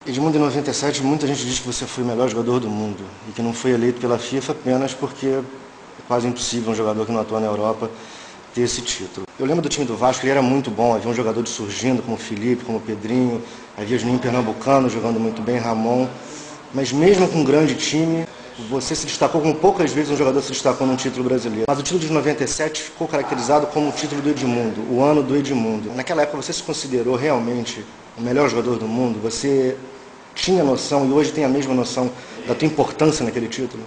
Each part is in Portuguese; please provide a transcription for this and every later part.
Edmundo, em 97, muita gente diz que você foi o melhor jogador do mundo e que não foi eleito pela FIFA apenas porque é quase impossível um jogador que não atua na Europa ter esse título. Eu lembro do time do Vasco, ele era muito bom, havia um jogador surgindo como Felipe, como Pedrinho, havia Juninho Pernambucano jogando muito bem, Ramon, mas mesmo com um grande time, você se destacou como poucas vezes um jogador se destacou num título brasileiro. Mas o título de 97 ficou caracterizado como o título do Edmundo, o ano do Edmundo. Naquela época você se considerou realmente o melhor jogador do mundo? Você tinha noção e hoje tem a mesma noção da tua importância naquele título?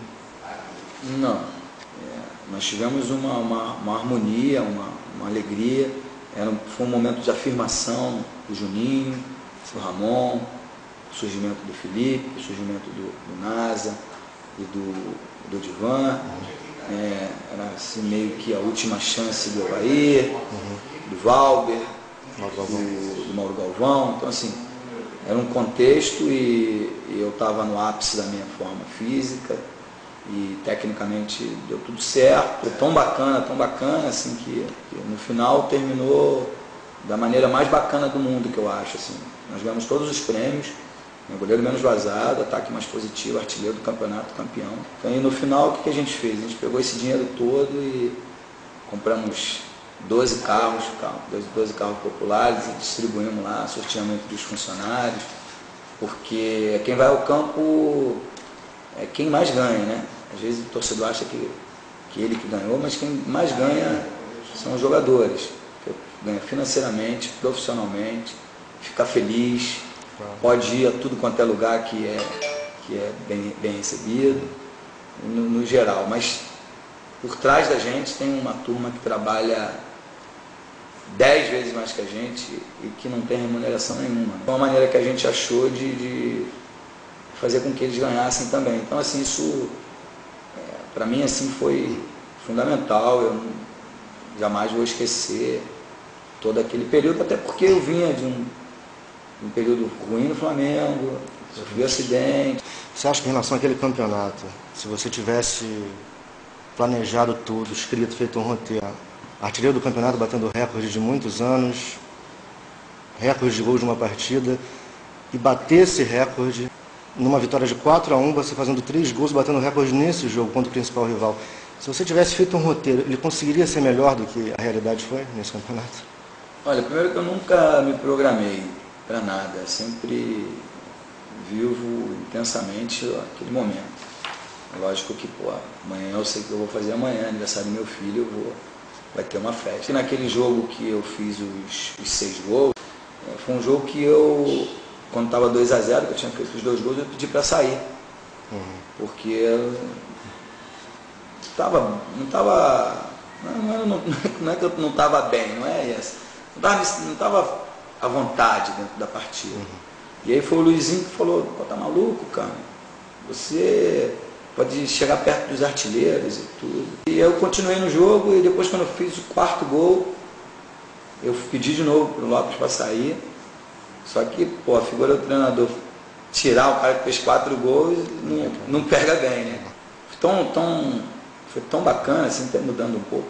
Não. Nós tivemos uma harmonia, uma alegria. Foi um momento de afirmação do Juninho, do Ramon, o surgimento do Felipe, o surgimento do Nasa e do Divan. Era assim, meio que a última chance do Avair, do Valber, do Mauro Galvão. Então, assim, era um contexto e eu estava no ápice da minha forma física e tecnicamente deu tudo certo. Foi tão bacana, assim, que no final terminou da maneira mais bacana do mundo, que eu acho. Assim. Nós ganhamos todos os prêmios, goleiro menos vazado, ataque mais positivo, artilheiro do campeonato, campeão. Então, e no final, o que a gente fez? A gente pegou esse dinheiro todo e compramos 12 carros populares e distribuímos lá, sorteamento dos funcionários, porque quem vai ao campo é quem mais ganha, né? Às vezes o torcedor acha que ele que ganhou, mas quem mais ganha são os jogadores, que ganha financeiramente, profissionalmente, fica feliz, pode ir a tudo quanto é lugar que é bem recebido, no geral, mas por trás da gente tem uma turma que trabalha 10 vezes mais que a gente e que não tem remuneração nenhuma. Foi uma maneira que a gente achou de fazer com que eles ganhassem também. Então, assim, isso para mim assim, foi fundamental. Eu jamais vou esquecer todo aquele período, até porque eu vinha de um período ruim no Flamengo, sofri um acidente. Você acha que em relação àquele campeonato, se você tivesse planejado tudo, escrito, feito um roteiro, artilheiro do campeonato batendo recorde de muitos anos, recorde de gols de uma partida, e bater esse recorde numa vitória de 4-1, você fazendo 3 gols, batendo recorde nesse jogo contra o principal rival. Se você tivesse feito um roteiro, ele conseguiria ser melhor do que a realidade foi nesse campeonato? Olha, primeiro que eu nunca me programei para nada, sempre vivo intensamente aquele momento. Lógico que, amanhã eu sei que eu vou fazer amanhã, aniversário do meu filho, vai ter uma festa. E naquele jogo que eu fiz os 6 gols, foi um jogo que eu, quando estava 2-0, que eu tinha feito os 2 gols, eu pedi para sair. Porque eu não é que eu não estava bem, não é isso. Não estava à vontade dentro da partida. E aí foi o Luizinho que falou, tá maluco, cara? Você pode chegar perto dos artilheiros e tudo. E eu continuei no jogo e depois, quando eu fiz o 4º gol, eu pedi de novo pro Lopes para sair. Só que, a figura do treinador tirar o cara que fez 4 gols não pega bem, né? Foi tão bacana, assim, até mudando um pouco,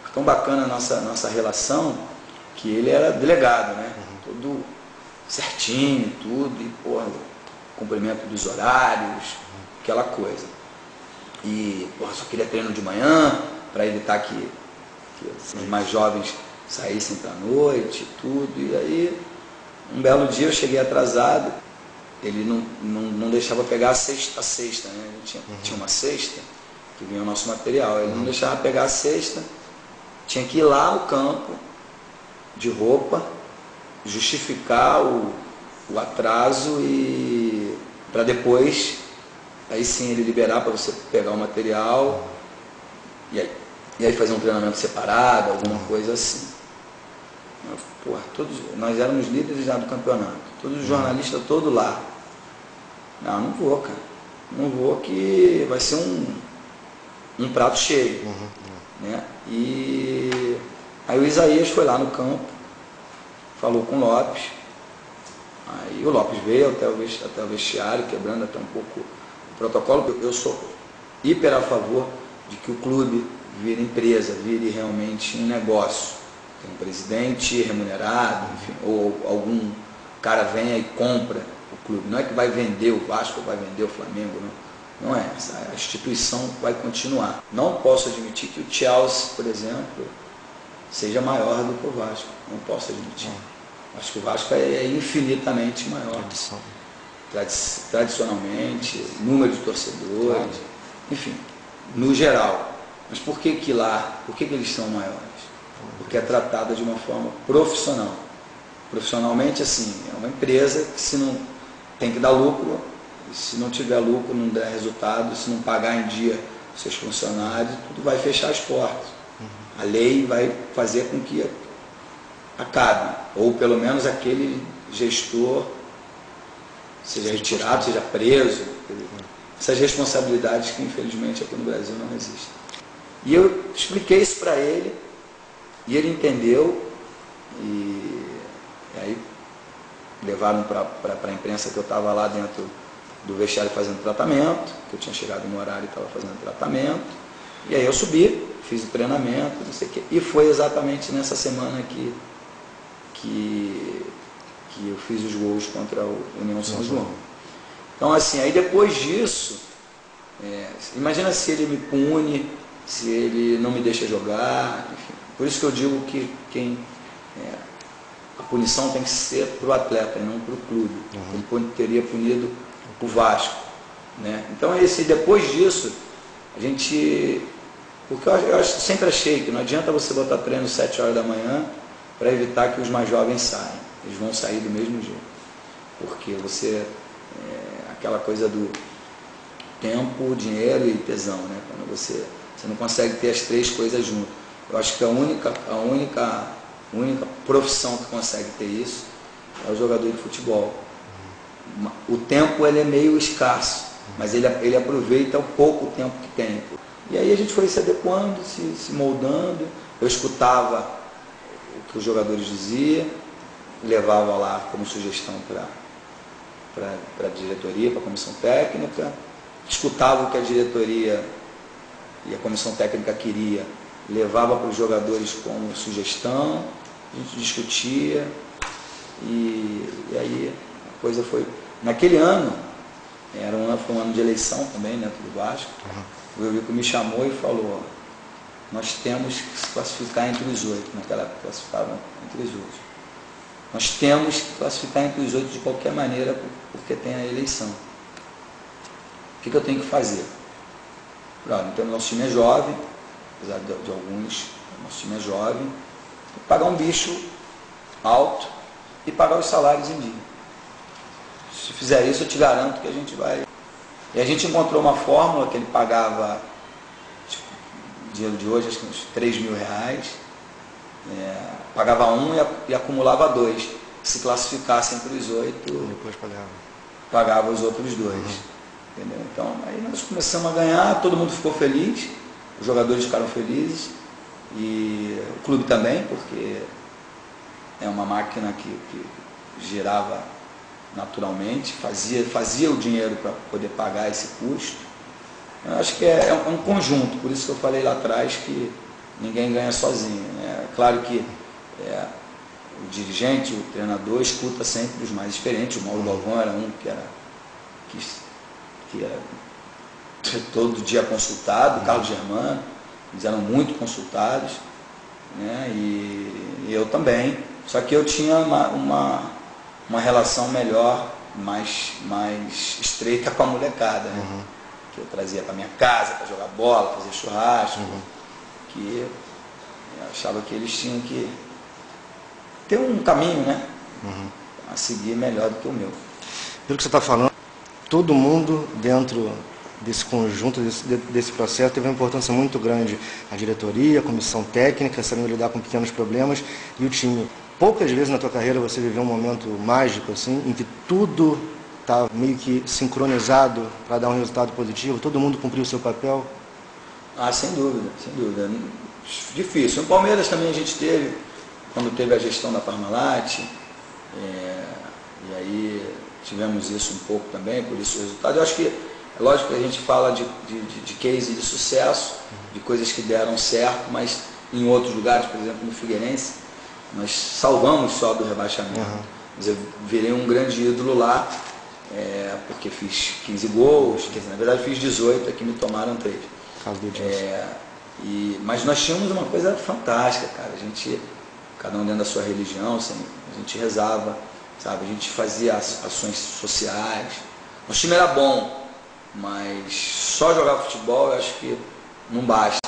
foi tão bacana a nossa relação, que ele era delegado, né? Tudo certinho, tudo, e cumprimento dos horários, aquela coisa. E só queria treino de manhã, para evitar que os mais jovens saíssem para a noite, tudo. E aí, um belo dia eu cheguei atrasado, ele não deixava pegar a sexta, né? A gente tinha uma cesta que vinha o nosso material, ele não deixava pegar a cesta, tinha que ir lá no campo, de roupa, justificar o atraso e para depois, aí sim ele liberar para você pegar o material e aí fazer um treinamento separado, alguma coisa assim. Nós éramos líderes já do campeonato, todos os jornalistas todos lá. Não vou, cara. Não vou, que vai ser um prato cheio. Né? E aí o Isaías foi lá no campo, falou com o Lopes. Aí o Lopes veio até o vestiário, quebrando até um pouco o protocolo. Eu sou hiper a favor de que o clube vire empresa, vire realmente um negócio. Tem um presidente remunerado, enfim, ou algum cara venha e compra clube. Não é que vai vender o Vasco ou vai vender o Flamengo, não. Não é. A instituição vai continuar. Não posso admitir que o Chelsea, por exemplo, seja maior do que o Vasco. Não posso admitir. Acho que o Vasco é infinitamente maior. Tradicionalmente, número de torcedores, enfim, no geral. Mas por que lá, por que eles são maiores? Porque é tratada de uma forma profissional. Profissionalmente, assim, é uma empresa que se não tem que dar lucro, se não tiver lucro, não der resultado, se não pagar em dia seus funcionários, tudo vai fechar as portas. A lei vai fazer com que acabe, ou pelo menos aquele gestor seja retirado, seja preso. Essas responsabilidades que infelizmente aqui no Brasil não existem. E eu expliquei isso para ele, e ele entendeu, e aí levaram para a imprensa que eu estava lá dentro do vestiário fazendo tratamento, que eu tinha chegado no horário e estava fazendo tratamento, e aí eu subi, fiz o treinamento, não sei o quê, e foi exatamente nessa semana que eu fiz os gols contra o União São João. Então assim, aí depois disso, imagina se ele me pune, se ele não me deixa jogar, enfim. Por isso que eu digo que a punição tem que ser para o atleta e não para o clube. Ele teria punido o Vasco. Né? Então depois disso, a gente... Porque eu sempre achei que não adianta você botar treino às 7 horas da manhã para evitar que os mais jovens saiam. Eles vão sair do mesmo jeito. Porque você... aquela coisa do tempo, dinheiro e tesão. Né? Quando você não consegue ter as três coisas juntas. Eu acho que a única profissão que consegue ter isso é o jogador de futebol. O tempo ele é meio escasso, mas ele aproveita o pouco tempo que tem. E aí a gente foi se adequando, se moldando. Eu escutava o que os jogadores diziam, levava lá como sugestão para a diretoria, para a comissão técnica, escutava o que a diretoria e a comissão técnica queria, levava para os jogadores como sugestão, a gente discutia, e aí a coisa foi... Naquele ano, foi um ano de eleição também dentro do Vasco, o Eurico me chamou e falou, nós temos que se classificar entre os 8, naquela época classificavam entre os 8. Nós temos que classificar entre os 8 de qualquer maneira, porque tem a eleição. O que eu tenho que fazer? Então, nosso time é jovem, apesar de alguns, nosso time é jovem, pagar um bicho alto e pagar os salários em dia. Se fizer isso, eu te garanto que a gente vai... E a gente encontrou uma fórmula que ele pagava, dinheiro de hoje, acho que uns 3 mil reais, pagava um e acumulava 2. Se classificasse entre os 8, depois pagava os outros 2. Entendeu? Então, aí nós começamos a ganhar, todo mundo ficou feliz, os jogadores ficaram felizes, e o clube também, porque é uma máquina que girava naturalmente, fazia o dinheiro para poder pagar esse custo. Eu acho que é um conjunto, por isso que eu falei lá atrás que ninguém ganha sozinho. Né? Claro que o dirigente, o treinador, escuta sempre os mais experientes. O Mauro Galvão era um que era todo dia consultado, o Carlos Germano, eles eram muito consultados, né? E eu também, só que eu tinha uma relação melhor, mais estreita com a molecada, né? Que eu trazia para minha casa para jogar bola, fazer churrasco, que eu achava que eles tinham que ter um caminho, né? A seguir melhor do que o meu. Pelo que você está falando, todo mundo dentro desse conjunto, desse processo, teve uma importância muito grande. A diretoria, a comissão técnica, sabendo lidar com pequenos problemas, e o time. Poucas vezes na tua carreira você viveu um momento mágico, assim, em que tudo está meio que sincronizado para dar um resultado positivo, todo mundo cumpriu o seu papel? Sem dúvida, sem dúvida. Difícil. No Palmeiras também a gente teve, quando teve a gestão da Parmalat, e aí tivemos isso um pouco também, por isso o resultado. Eu acho que, é lógico que a gente fala de case de sucesso, de coisas que deram certo, mas em outros lugares, por exemplo no Figueirense, nós salvamos só do rebaixamento. Mas eu virei um grande ídolo lá, porque fiz 15 gols, na verdade fiz 18, aqui me tomaram 3. Mas nós tínhamos uma coisa fantástica, cara. A gente, cada um dentro da sua religião, assim, a gente rezava, sabe? A gente fazia ações sociais. Nosso time era bom, mas só jogar futebol eu acho que não basta.